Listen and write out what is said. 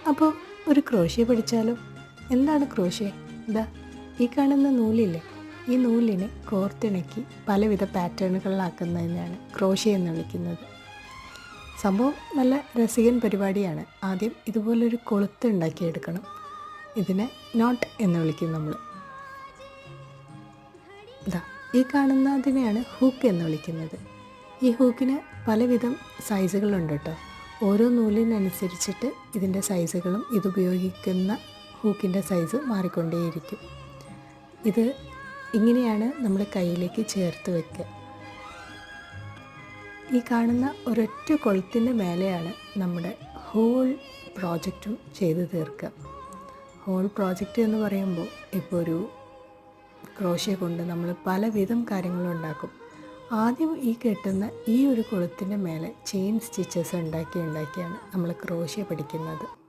അപ്പോൾ ഒരു ക്രോഷ്യ പഠിച്ചാലോ? എന്താണ് ക്രോഷ്യ? ഇതാ ഈ കാണുന്ന നൂലില്ലേ, ഈ നൂലിനെ കോർത്തിണക്കി പലവിധ പാറ്റേണുകളിലാക്കുന്നതിനാണ് ക്രോഷ്യ എന്ന് വിളിക്കുന്നത്. സംഭവം നല്ല രസികൻ പരിപാടിയാണ്. ആദ്യം ഇതുപോലൊരു കൊളുത്ത് ഉണ്ടാക്കിയെടുക്കണം. ഇതിനെ നോട്ട് എന്ന് വിളിക്കും നമ്മൾ. ഇതാ ഈ കാണുന്നതിനെയാണ് ഹൂക്ക് എന്ന് വിളിക്കുന്നത്. ഈ ഹൂക്കിന് പലവിധം സൈസുകളുണ്ട് കേട്ടോ. ഓരോ നൂലിനനുസരിച്ചിട്ട് ഇതിൻ്റെ സൈസുകളും ഇതുപയോഗിക്കുന്ന ഹൂക്കിൻ്റെ സൈസ് മാറിക്കൊണ്ടേയിരിക്കും. ഇത് ഇങ്ങനെയാണ് നമ്മൾ കയ്യിലേക്ക് ചേർത്ത് വയ്ക്കുക. ഈ കാണുന്ന ഒരൊറ്റ കൊളുത്തിൻ്റെ മേലെയാണ് നമ്മുടെ ഹോൾ പ്രോജക്റ്റും ചെയ്ത് തീർക്കുക. ഹോൾ പ്രോജക്റ്റ് എന്ന് പറയുമ്പോൾ ഇപ്പോൾ ഒരു ക്രോഷ്യ കൊണ്ട് നമ്മൾ പലവിധം കാര്യങ്ങളുണ്ടാക്കും. ആദ്യം ഈ കെട്ടുന്ന ഈ ഒരു കൊളുത്തിൻ്റെ മേലെ ചെയിൻ സ്റ്റിച്ചസ് ഉണ്ടാക്കിയാണ് നമ്മൾ ക്രോഷ്യ പഠിക്കുന്നത്.